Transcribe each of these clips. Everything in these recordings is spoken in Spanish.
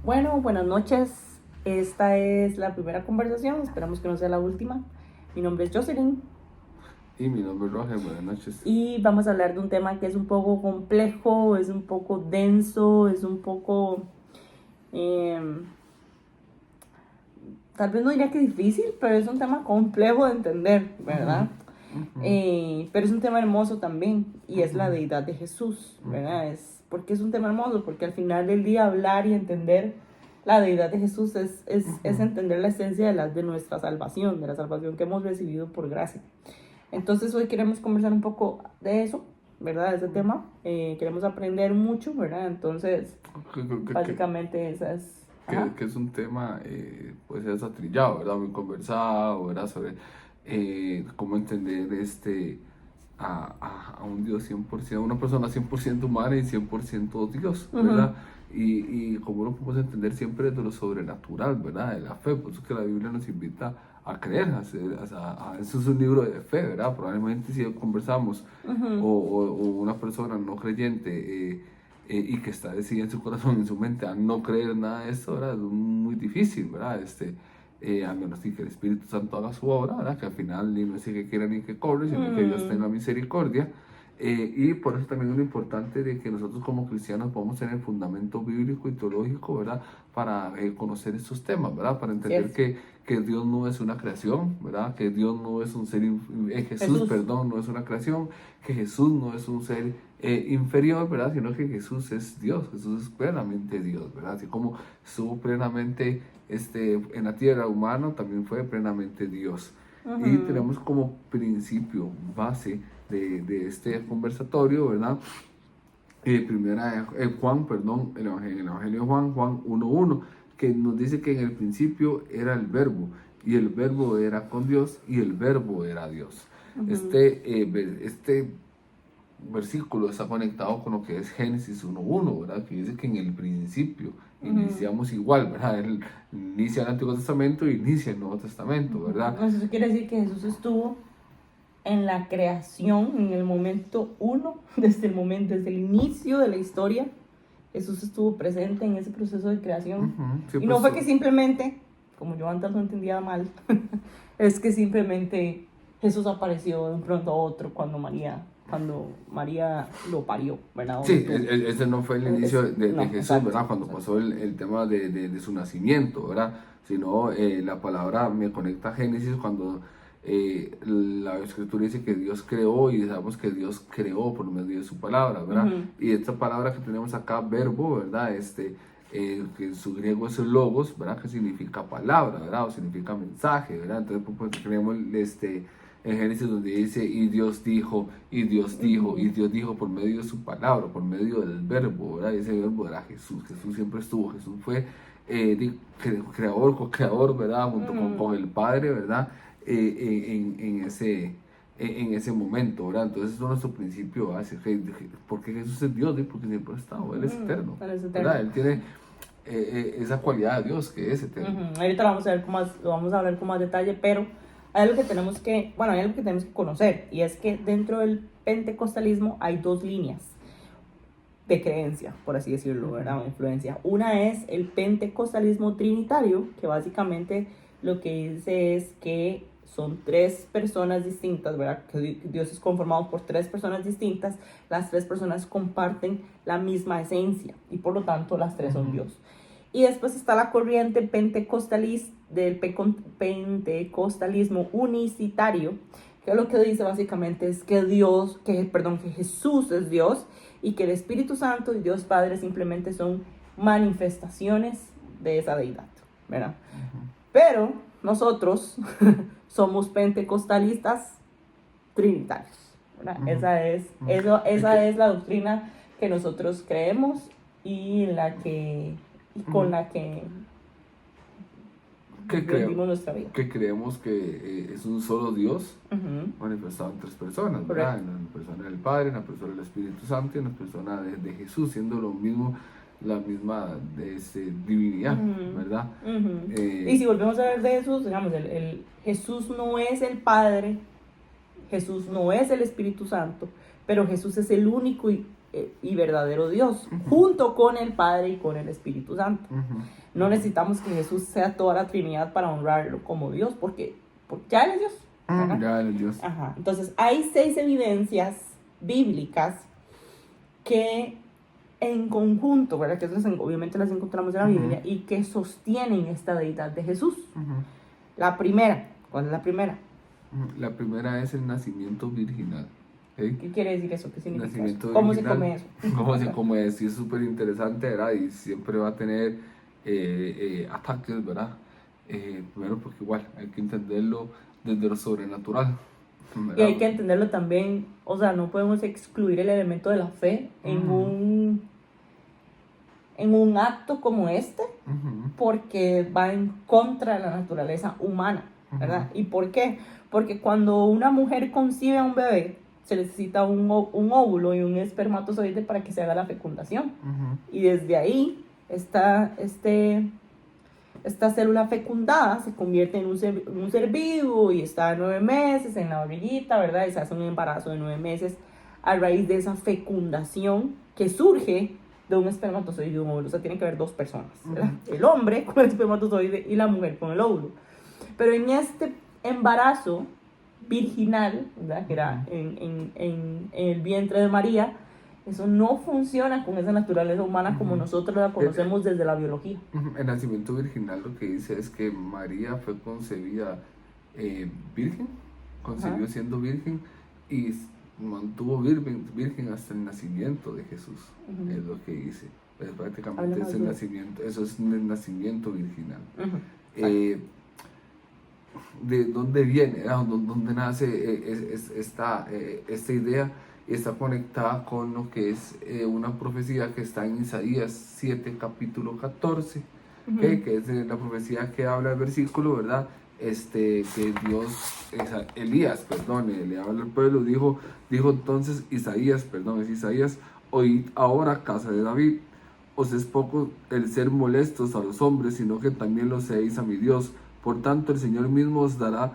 Bueno, buenas noches. Esta es la primera conversación, esperamos que no sea la última. Mi nombre es Jocelyn Y mi nombre es Roger, buenas noches. y vamos a hablar de un tema que es un poco complejo, es un poco denso, es un poco, eh, tal vez no diría que difícil, pero es un tema complejo de entender, ¿verdad? Pero es un tema hermoso también y es la deidad de Jesús, ¿verdad? ¿Por qué es un tema hermoso? Porque al final del día hablar y entender la deidad de Jesús es entender la esencia de nuestra salvación, de la salvación que hemos recibido por gracia. Entonces hoy queremos conversar un poco de eso, ¿verdad? De ese tema. Queremos aprender mucho, ¿verdad? Entonces, básicamente esa es... Ajá. Que es un tema, pues es atrillado, ¿verdad? Muy conversado, ¿verdad? Sobre cómo entender a un Dios 100%, a una persona 100% humana y 100% Dios, ¿verdad? Y como lo podemos entender siempre de lo sobrenatural, ¿verdad? De la fe, por eso que la Biblia nos invita a creer, eso es un libro de fe, ¿verdad? Probablemente si conversamos o una persona no creyente y que está decidida en su corazón, en su mente, a no creer nada de esto, ¿verdad? Es muy difícil, ¿verdad? A menos que el Espíritu Santo haga su obra, ¿verdad? Que al final ni no es que quiera ni que cobre, sino que Dios tenga misericordia. Y por eso también es lo importante de que nosotros como cristianos podamos tener el fundamento bíblico y teológico, ¿verdad? Para conocer estos temas, ¿verdad? Para entender que Dios no es una creación, ¿verdad? Que Dios no es un ser, Jesús, perdón, no es una creación, que Jesús no es un ser inferior, ¿verdad? Sino que Jesús es Dios, Jesús es plenamente Dios, ¿verdad? Así como estuvo plenamente en la tierra humano, también fue plenamente Dios. Y tenemos como principio, base de este conversatorio, ¿verdad? Juan, perdón, el Evangelio de Juan, Juan 1:1, que nos dice que en el principio era el verbo, y el verbo era con Dios, y el verbo era Dios. Este versículo está conectado con lo que es Génesis 1:1, ¿verdad? Que dice que en el principio iniciamos igual, ¿verdad? Él inicia el Antiguo Testamento y inicia el Nuevo Testamento, ¿verdad? Eso quiere decir que Jesús estuvo en la creación, en el momento uno, desde el inicio de la historia. Jesús estuvo presente en ese proceso de creación. Y no fue que simplemente, como yo antes lo entendía mal, es que simplemente Jesús apareció de un pronto a otro cuando María lo parió, ¿verdad? Sí, ese no fue el inicio de Jesús, exacto, ¿verdad? Cuando pasó el tema de su nacimiento, ¿verdad? Sino la palabra me conecta a Génesis cuando la escritura dice que Dios creó y sabemos que Dios creó por medio de su palabra, ¿verdad? Y esta palabra que tenemos acá, verbo, ¿verdad? Que en su griego es el logos, ¿verdad? Que significa palabra, ¿verdad? O significa mensaje, ¿verdad? Entonces, pues tenemos en Génesis donde dice, y Dios dijo, y Dios dijo, y Dios dijo por medio de su palabra, por medio del verbo, ¿verdad? Y ese verbo era Jesús. Jesús siempre estuvo, Jesús fue creador, co-creador, ¿verdad? Junto con el Padre, ¿verdad? En ese momento, ¿verdad? Entonces eso es nuestro principio base, porque Jesús es Dios, ¿sí? Porque siempre ha estado, Él es eterno, ¿verdad? Él tiene esa cualidad de Dios que es eterno. Ahorita lo vamos a hablar con más detalle, pero hay algo que tenemos que conocer, y es que dentro del pentecostalismo hay dos líneas de creencia, por así decirlo, ¿verdad? O influencia. Una es el pentecostalismo trinitario, que básicamente lo que dice es que son tres personas distintas, ¿verdad? Que Dios es conformado por tres personas distintas, las tres personas comparten la misma esencia y por lo tanto las tres son Dios. Y después está la corriente del pentecostalismo unicitario, que lo que dice básicamente es que que Jesús es Dios y que el Espíritu Santo y Dios Padre simplemente son manifestaciones de esa deidad, ¿verdad? Pero nosotros somos pentecostalistas trinitarios, ¿verdad? Esa es la doctrina que nosotros creemos y con la que vivimos nuestra vida. Que creemos que es un solo Dios manifestado en tres personas, ¿verdad? En la persona del Padre, en la persona del Espíritu Santo y en la persona de Jesús, siendo lo mismo, la misma divinidad, ¿verdad? Y si volvemos a ver de Jesús, digamos, Jesús no es el Padre, Jesús no es el Espíritu Santo, pero Jesús es el único y verdadero Dios, junto con el Padre y con el Espíritu Santo. No necesitamos que Jesús sea toda la Trinidad para honrarlo como Dios, porque ya Él es Dios. Ya Él es Dios. Ajá. Entonces, hay 6 evidencias bíblicas que en conjunto, ¿verdad? Que obviamente las encontramos en la Biblia y que sostienen esta deidad de Jesús. La primera, ¿cuál es la primera? La primera es el nacimiento virginal. ¿Sí? ¿Qué quiere decir eso? ¿Qué significa Nacimiento eso? ¿Cómo virginal. se come eso? ¿Cómo se come eso? Y es súper interesante, ¿verdad? Y siempre va a tener ataques, ¿verdad? Primero porque igual hay que entenderlo desde lo sobrenatural. ¿Verdad? Y hay que entenderlo también, o sea, no podemos excluir el elemento de la fe en un acto como este, porque va en contra de la naturaleza humana, ¿verdad? ¿Y por qué? Porque cuando una mujer concibe a un bebé, se necesita un óvulo y un espermatozoide para que se haga la fecundación. Y desde ahí, esta célula fecundada se convierte en un ser vivo y está 9 meses en la barriguita, ¿verdad? Y se hace un embarazo de 9 meses a raíz de esa fecundación que surge de un espermatozoide y un óvulo. O sea, tiene que haber 2 personas, ¿verdad? El hombre con el espermatozoide y la mujer con el óvulo. Pero en este embarazo virginal, ¿verdad? Que era en el vientre de María, eso no funciona con esa naturaleza humana como nosotros la conocemos desde la biología. El nacimiento virginal lo que dice es que María fue concebida virgen, concebió siendo virgen y mantuvo virgen hasta el nacimiento de Jesús, es lo que dice. Pues prácticamente es el nacimiento, eso es el nacimiento virginal. ¿De dónde viene? ¿Dónde nace esta idea? Está conectada con lo que es una profecía que está en Isaías 7, capítulo 14, que es la profecía que habla el versículo, ¿verdad? Que Dios, Elías, le habla al pueblo, dijo entonces Isaías, oíd ahora, casa de David, os es poco el ser molestos a los hombres, sino que también lo seáis a mi Dios. Por tanto, el Señor mismo os dará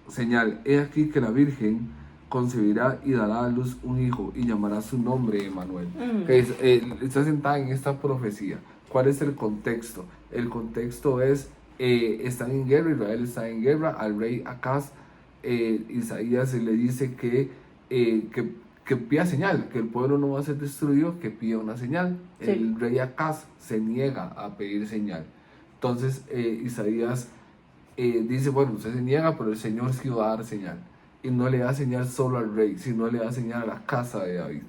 señal. He aquí que la Virgen concebirá y dará a luz un hijo y llamará su nombre Emmanuel. Está sentada en esta profecía. ¿Cuál es el contexto? El contexto es, están en guerra, Israel está en guerra, al rey Acaz, Isaías le dice que pida señal, que el pueblo no va a ser destruido, que pida una señal. Sí. El rey Acaz se niega a pedir señal. Entonces Isaías dice, bueno, usted se niega, pero el Señor sí va a dar señal. Y no le da señal solo al rey, sino le da señal a la casa de David.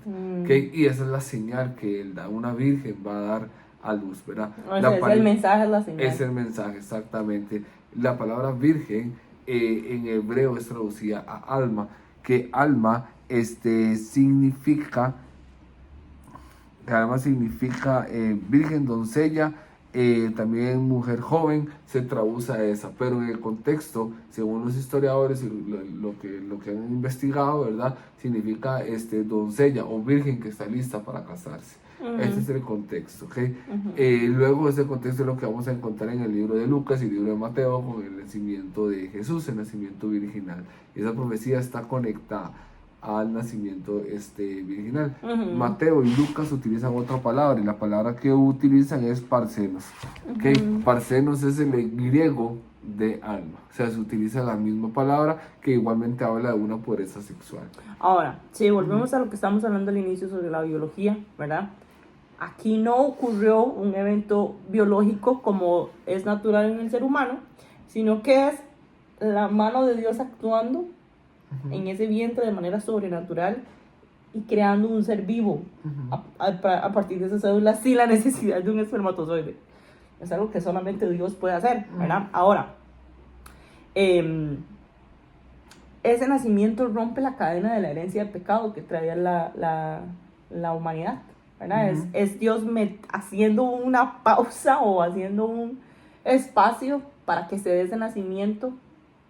¿Okay? Y esa es la señal que él da, una virgen va a dar a luz, ¿verdad? O sea, el mensaje es la señal. Es el mensaje, exactamente. La palabra virgen en hebreo es traducida a alma, que alma significa virgen, doncella, también mujer joven, se traduce a esa, pero en el contexto, según los historiadores y lo que han investigado, ¿verdad? Significa doncella o virgen que está lista para casarse. Ese es el contexto, ¿ok? Luego ese contexto es lo que vamos a encontrar en el libro de Lucas y el libro de Mateo con el nacimiento de Jesús, el nacimiento virginal. Esa profecía está conectada al nacimiento virginal. Mateo y Lucas utilizan otra palabra y la palabra que utilizan es parsenos. ¿Okay? Parsenos es el griego de alma, o sea, se utiliza la misma palabra que igualmente habla de una pureza sexual. Ahora, si volvemos a lo que estamos hablando al inicio sobre la biología, ¿verdad? Aquí no ocurrió un evento biológico como es natural en el ser humano, sino que es la mano de Dios actuando en ese vientre de manera sobrenatural y creando un ser vivo a partir de esa cédula sin la necesidad de un espermatozoide. Es algo que solamente Dios puede hacer, ¿verdad? Ahora, ese nacimiento rompe la cadena de la herencia de pecado que traía la humanidad, ¿verdad? Es Dios haciendo una pausa o haciendo un espacio para que se dé ese nacimiento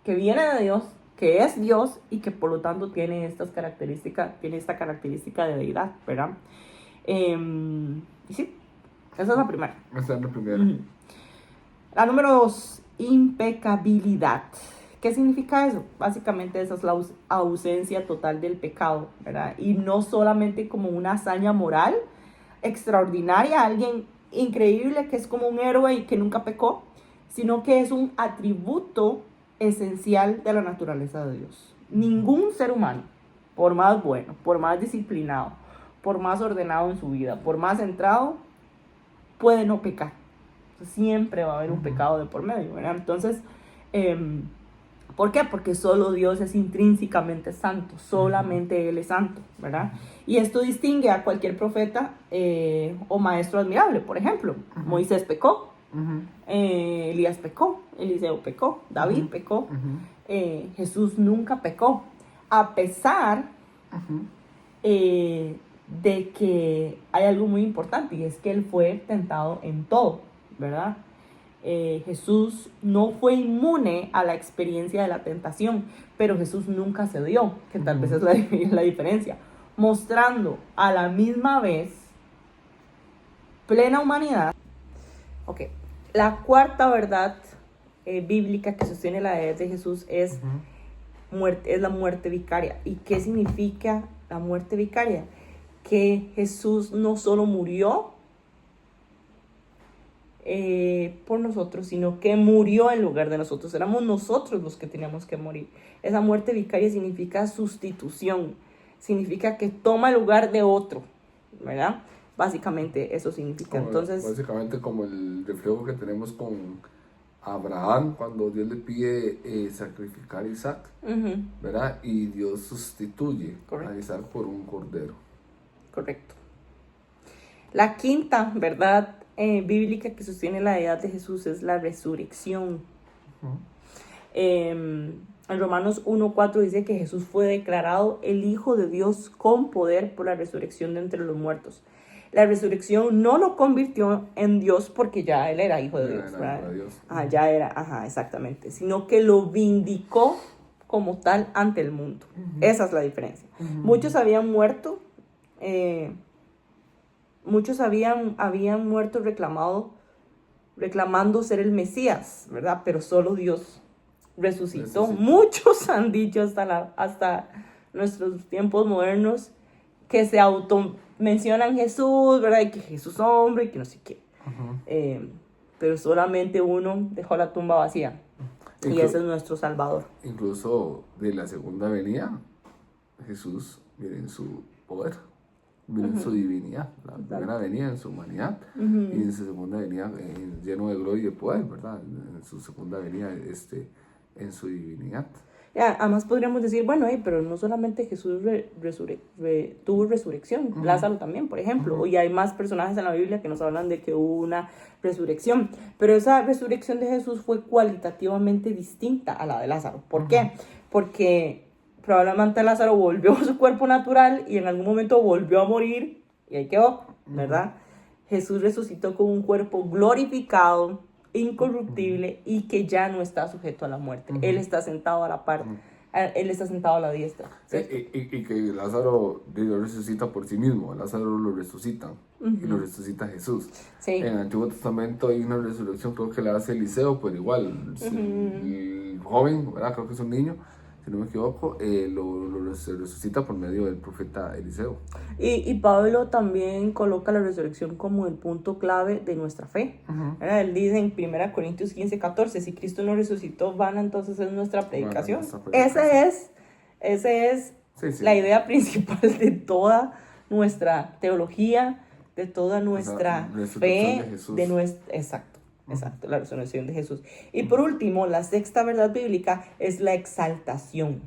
que viene de Dios, que es Dios y que por lo tanto tiene esta característica de deidad, ¿verdad? Y sí, esa es la primera. Esa es la primera. La número 2, impecabilidad. ¿Qué ¿Qué significa eso? Básicamente esa es la ausencia total del pecado, ¿verdad? Y no solamente como una hazaña moral extraordinaria, alguien increíble que es como un héroe y que nunca pecó, sino que es un atributo esencial de la naturaleza de Dios. Ningún ser humano, por más bueno, por más disciplinado, por más ordenado en su vida, por más centrado, puede no pecar. Siempre va a haber un pecado de por medio, ¿verdad? Entonces, ¿por qué? Porque solo Dios es intrínsecamente santo, solamente Él es santo, ¿verdad? Y esto distingue a cualquier profeta o maestro admirable. Por ejemplo, Moisés pecó, Elías pecó, Eliseo pecó, David pecó, Jesús nunca pecó, a pesar de que hay algo muy importante, y es que Él fue tentado en todo, ¿verdad? Jesús no fue inmune a la experiencia de la tentación, pero Jesús nunca cedió, que tal vez es la diferencia, mostrando a la misma vez plena humanidad. Ok, la cuarta verdad bíblica que sostiene la deidad de Jesús es la muerte vicaria. ¿Y qué significa la muerte vicaria? Que Jesús no solo murió por nosotros, sino que murió en lugar de nosotros. Éramos nosotros los que teníamos que morir. Esa muerte vicaria significa sustitución, significa que toma el lugar de otro, ¿verdad? Básicamente eso significa. Entonces, básicamente como el reflejo que tenemos con Abraham cuando Dios le pide sacrificar a Isaac, ¿verdad? Y Dios sustituye a Isaac por un cordero. Correcto. La quinta verdad bíblica que sostiene la deidad de Jesús es la resurrección. En Romanos 1:4 dice que Jesús fue declarado el Hijo de Dios con poder por la resurrección de entre los muertos. La resurrección no lo convirtió en Dios porque ya él era hijo de Dios, ¿verdad? Ya era, exactamente. Sino que lo vindicó como tal ante el mundo. Esa es la diferencia. Muchos habían muerto, habían muerto reclamando ser el Mesías, ¿verdad? Pero solo Dios resucitó. Muchos han dicho hasta nuestros tiempos modernos que se mencionan Jesús, ¿verdad? Y que Jesús hombre y que no sé qué. Pero solamente uno dejó la tumba vacía. Y ese es nuestro Salvador. Incluso de la segunda venida, Jesús viene en su poder, viene en su divinidad. La primera venida en su humanidad y en su segunda venida lleno de gloria y de poder, ¿verdad? En su segunda venida en su divinidad. Además podríamos decir, bueno, pero no solamente Jesús tuvo resurrección, Lázaro también, por ejemplo, y hay más personajes en la Biblia que nos hablan de que hubo una resurrección, pero esa resurrección de Jesús fue cualitativamente distinta a la de Lázaro. ¿Por qué? Porque probablemente Lázaro volvió a su cuerpo natural y en algún momento volvió a morir y ahí quedó, ¿verdad? Jesús resucitó con un cuerpo glorificado, incorruptible y que ya no está sujeto a la muerte. Él está sentado a la par, él está sentado a la diestra. Y que Lázaro lo resucita por sí mismo. Lázaro lo resucitan y lo resucita Jesús. En el Antiguo Testamento hay una resurrección, creo que la hace Eliseo, pero igual el joven, ¿verdad? Creo que es un niño, si no me equivoco, se resucita por medio del profeta Eliseo. Y Pablo también coloca la resurrección como el punto clave de nuestra fe. Él dice en 1 Corintios 15:14, si Cristo no resucitó, vana entonces es nuestra predicación. Esa es la idea principal de toda nuestra teología, de toda nuestra fe, Exacto, la resurrección de Jesús. Y por último, la sexta verdad bíblica es la exaltación.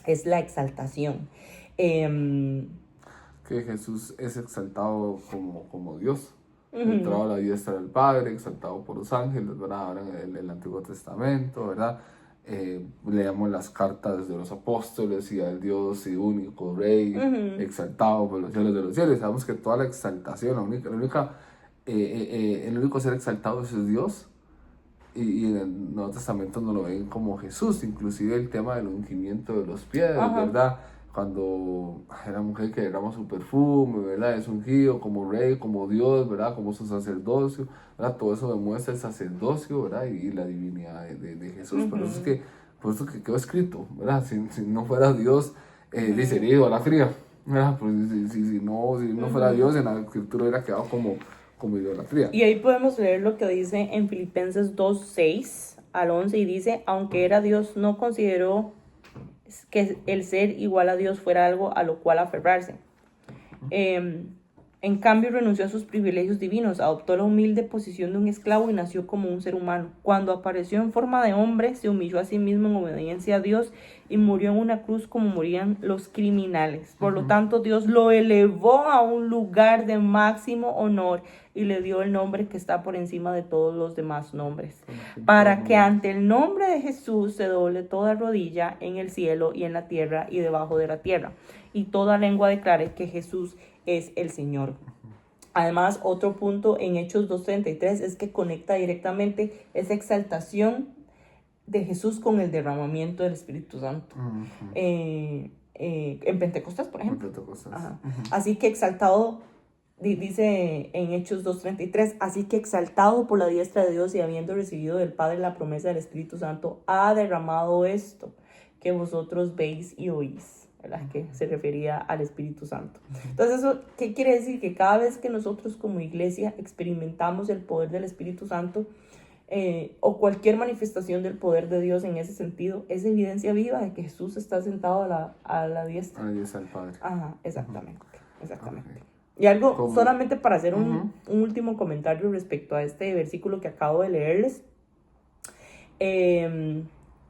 Es la exaltación. Que Jesús es exaltado como Dios. Entrado a la diestra del Padre, exaltado por los ángeles, ¿verdad? Ahora en el Antiguo Testamento, ¿verdad? Leamos las cartas de los apóstoles y al Dios y único Rey, exaltado por los cielos de los cielos. Sabemos que toda la exaltación, el único ser exaltado es Dios, y en el Nuevo Testamento nos lo ven como Jesús, inclusive el tema del ungimiento de los pies, ¿verdad? Cuando era mujer que derrama su perfume, ¿verdad? Es ungido como rey, como Dios, ¿verdad? Como su sacerdocio, ¿verdad? Todo eso demuestra el sacerdocio, ¿verdad? Y la divinidad de Jesús. Por por eso que quedó escrito, ¿verdad? Si no fuera Dios, sería idolatría, ¿verdad? Pues si no fuera Dios, en la escritura hubiera quedado como idolatría. Y ahí podemos leer lo que dice en Filipenses 2:6 al 11 y dice, aunque era Dios, no consideró que el ser igual a Dios fuera algo a lo cual aferrarse. En cambio, renunció a sus privilegios divinos, adoptó la humilde posición de un esclavo y nació como un ser humano. Cuando apareció en forma de hombre, se humilló a sí mismo en obediencia a Dios y murió en una cruz como morían los criminales. Por lo tanto, Dios lo elevó a un lugar de máximo honor y le dio el nombre que está por encima de todos los demás nombres, para que ante el nombre de Jesús se doble toda rodilla en el cielo y en la tierra y debajo de la tierra, y toda lengua declare que Jesús es el Señor. Además, otro punto en Hechos 2:33 es que conecta directamente esa exaltación de Jesús con el derramamiento del Espíritu Santo. En Pentecostés, por ejemplo. Así que exaltado, dice en Hechos 2:33, así que exaltado por la diestra de Dios y habiendo recibido del Padre la promesa del Espíritu Santo, ha derramado esto que vosotros veis y oís. ¿Verdad? Que se refería al Espíritu Santo. Entonces, ¿eso qué quiere decir? Que cada vez que nosotros como iglesia experimentamos el poder del Espíritu Santo, o cualquier manifestación del poder de Dios en ese sentido, es evidencia viva de que Jesús está sentado a la diestra. A la diestra del Padre. Ajá, exactamente. Okay. Y algo, solamente para hacer un último comentario respecto a este versículo que acabo de leerles,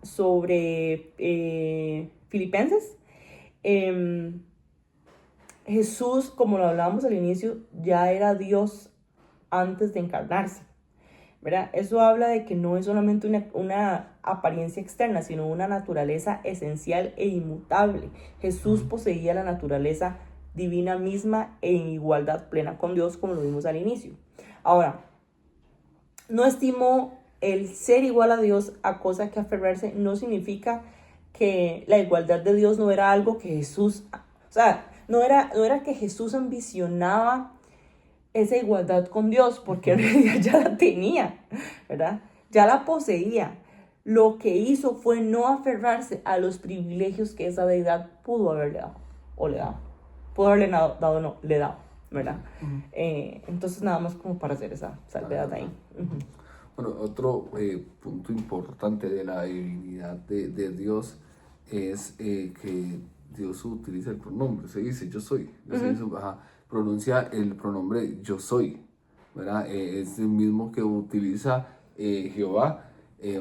sobre Filipenses. Jesús, como lo hablábamos al inicio, ya era Dios antes de encarnarse, ¿verdad? Eso habla de que no es solamente una apariencia externa, sino una naturaleza esencial e inmutable. Jesús poseía la naturaleza divina misma en igualdad plena con Dios, como lo vimos al inicio. Ahora, no estimó el ser igual a Dios a cosa que aferrarse, no significa que la igualdad de Dios no era algo que Jesús, o sea, no era que Jesús ambicionaba esa igualdad con Dios, porque en realidad ya la tenía, ¿verdad? Ya la poseía. Lo que hizo fue no aferrarse a los privilegios que esa deidad pudo haberle dado, o le dado. Pudo haberle dado, no, le dado, ¿verdad? Entonces, nada más como para hacer esa salvedad ahí. Bueno, otro punto importante de la divinidad de Dios es que Dios utiliza el pronombre, se dice yo soy, pronuncia el pronombre yo soy, ¿verdad? Es el mismo que utiliza Jehová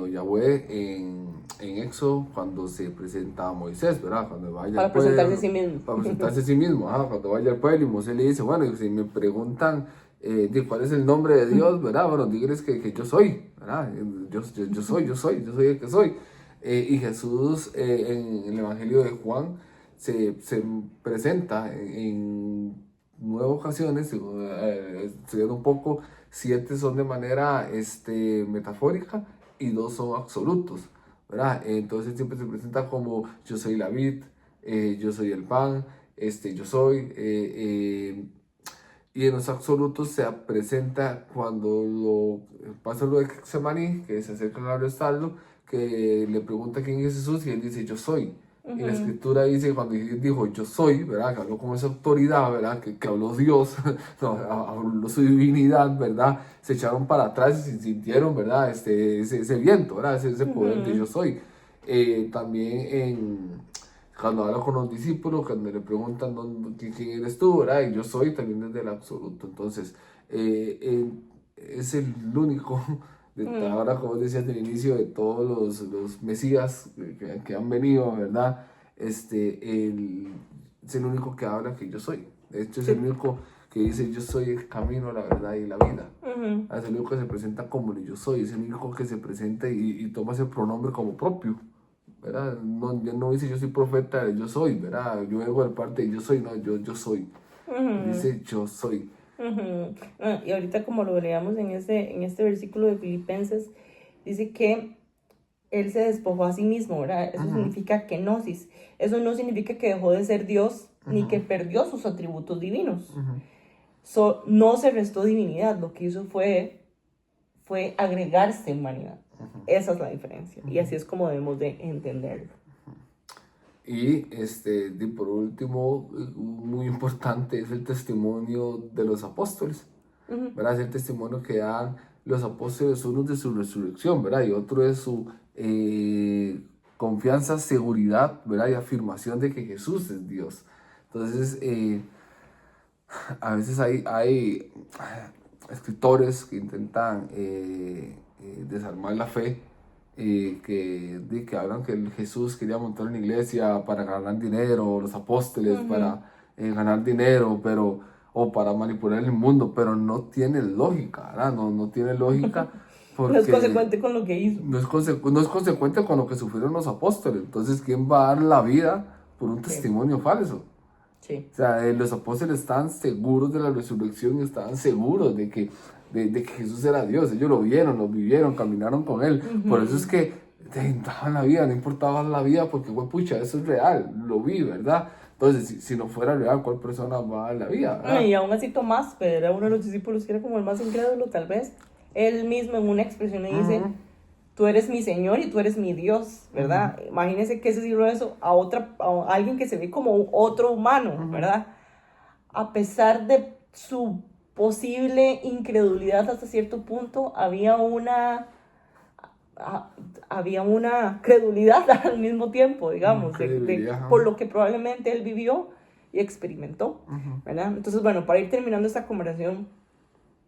o Yahweh en Éxodo cuando se presenta a Moisés, ¿verdad? Cuando vaya para presentarse a sí mismo. Para presentarse a sí mismo, cuando vaya al pueblo y Moisés le dice, bueno, si me preguntan cuál es el nombre de Dios, ¿verdad? Bueno, díganles que yo soy, ¿verdad? Yo soy el que soy. Y Jesús en el Evangelio de Juan se presenta en 9 ocasiones, siguiendo un poco, 7 son de manera metafórica y 2 son absolutos, ¿verdad? Entonces siempre se presenta como yo soy la vid, yo soy el pan, yo soy, y en los absolutos se presenta cuando pasa lo de Getsemaní, que se acerca a arrestarlo, que le pregunta quién es Jesús y él dice yo soy. Y la escritura dice, cuando él dijo yo soy, ¿verdad? Que habló con esa autoridad, ¿verdad? Que habló Dios, no, habló su divinidad, ¿verdad? Se echaron para atrás y se sintieron, ¿verdad? Ese viento, ¿verdad? Ese poder de yo soy. También cuando habla con los discípulos, cuando le preguntan quién eres tú, ¿verdad? Y yo soy también desde el absoluto. Entonces, es el único, ahora como decías del inicio, de todos los mesías que han venido, ¿verdad? Es el único que habla que yo soy. De hecho, es el único que dice yo soy el camino, la verdad y la vida. Es el único que se presenta como el yo soy, es el único que se presenta y toma ese pronombre como propio, ¿verdad? No dice yo soy profeta, yo soy, ¿verdad? Yo vengo de parte de yo soy, no, yo soy. Dice yo soy. Y ahorita como lo leíamos en este versículo de Filipenses, dice que él se despojó a sí mismo, ¿verdad? Eso significa kenosis. Eso no significa que dejó de ser Dios ni que perdió sus atributos divinos. No se restó divinidad, lo que hizo fue agregarse humanidad. Esa es la diferencia. Y así es como debemos de entenderlo. Y por último, muy importante es el testimonio de los apóstoles, ¿verdad? Es el testimonio que dan los apóstoles, uno de su resurrección, ¿verdad? Y otro de su confianza, seguridad, ¿verdad? Y afirmación de que Jesús es Dios. Entonces, a veces hay escritores que intentan desarmar la fe, que hablan que Jesús quería montar una iglesia para ganar dinero, los apóstoles para ganar dinero, o para manipular el mundo, pero no tiene lógica, ¿verdad? No tiene lógica porque No es consecuente con lo que hizo. no es consecuente con lo que sufrieron los apóstoles. Entonces, ¿quién va a dar la vida por un testimonio falso? Sí. O sea, los apóstoles estaban seguros de la resurrección, estaban seguros de que Jesús era Dios. Ellos lo vieron, lo vivieron, caminaron con Él. Por eso es que daban la vida, no importaba la vida, porque, pucha, eso es real, lo vi, ¿verdad? Entonces, si no fuera real, ¿cuál persona va a dar la vida? ¿Verdad? Y aún así Tomás, pero era uno de los discípulos que era como el más incrédulo, tal vez. Él mismo en una expresión le dice, tú eres mi Señor y tú eres mi Dios, ¿verdad? Imagínense que decirlo eso a alguien que se ve como otro humano, ¿verdad? A pesar de su posible incredulidad hasta cierto punto, había una credulidad al mismo tiempo, digamos, por lo que probablemente él vivió y experimentó, ¿verdad? Entonces, bueno, para ir terminando esta conversación,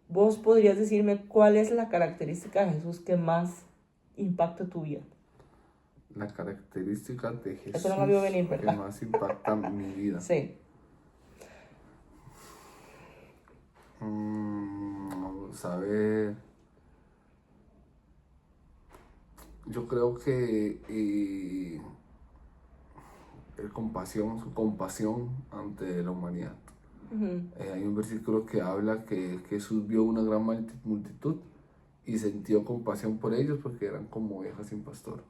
vos podrías decirme cuál es la característica de Jesús que más impacta tu vida. La característica de Jesús Eso no me vio venir, ¿verdad? que más impacta mi vida. Sí. Vamos a ver. Yo creo que su compasión ante la humanidad. Hay un versículo que habla que Jesús vio una gran multitud y sintió compasión por ellos porque eran como ovejas sin pastor.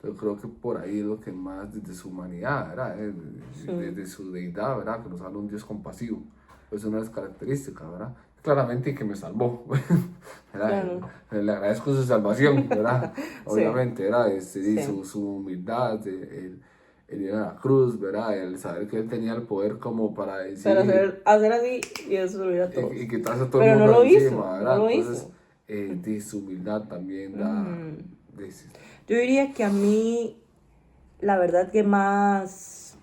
Yo creo que por ahí es lo que más, desde su humanidad, ¿verdad? Desde su deidad, ¿verdad? Que nos habla un Dios compasivo. Es una de las características, ¿verdad? Claramente que me salvó, ¿verdad? Claro. Le agradezco su salvación, ¿verdad? Obviamente, ¿verdad? Su humildad, el ir a la cruz, ¿verdad? El saber que él tenía el poder como para decir... Para hacer así y eso lo hubiera todo. Y quitarse todo el mundo encima, ¿verdad? No lo Entonces, hizo. Su humildad también da... Yo diría que a mí, la verdad que más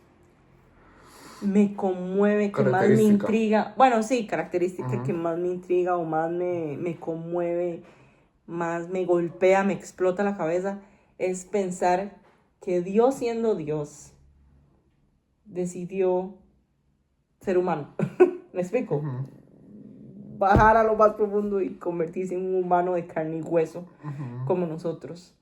me conmueve, que más me intriga, bueno, sí, característica que más me intriga o más me conmueve, más me golpea, me explota la cabeza, es pensar que Dios, siendo Dios, decidió ser humano. ¿Me explico? Bajar a lo más profundo y convertirse en un humano de carne y hueso como nosotros.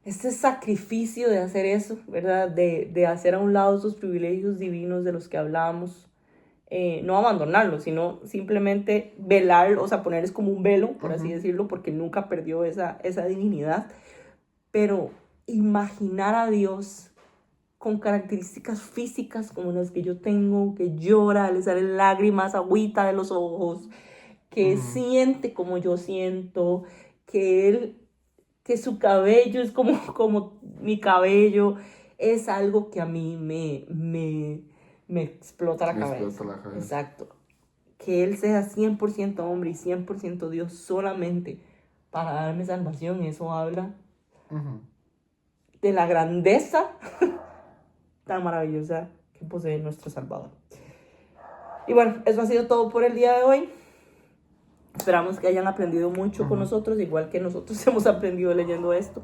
Este sacrificio de hacer eso, ¿verdad? De hacer a un lado esos privilegios divinos de los que hablábamos, no abandonarlos, sino simplemente velar, o sea, ponerles como un velo, por así decirlo, porque nunca perdió esa divinidad. Pero imaginar a Dios con características físicas como las que yo tengo, que llora, le salen lágrimas, agüita de los ojos, que siente como yo siento, que su cabello es como mi cabello, es algo que a mí me explota la cabeza. Exacto. Que Él sea 100% hombre y 100% Dios solamente para darme salvación, eso habla de la grandeza tan maravillosa que posee nuestro Salvador. Y bueno, eso ha sido todo por el día de hoy. Esperamos que hayan aprendido mucho con nosotros, igual que nosotros hemos aprendido leyendo esto.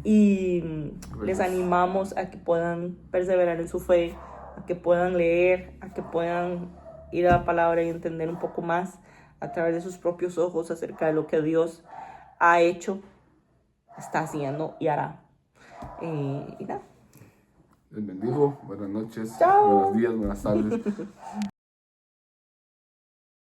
Y les animamos a que puedan perseverar en su fe, a que puedan leer, a que puedan ir a la palabra y entender un poco más a través de sus propios ojos acerca de lo que Dios ha hecho, está haciendo y hará. Y nada. Les bendigo. Buenas noches. Chao. Buenos días, buenas tardes.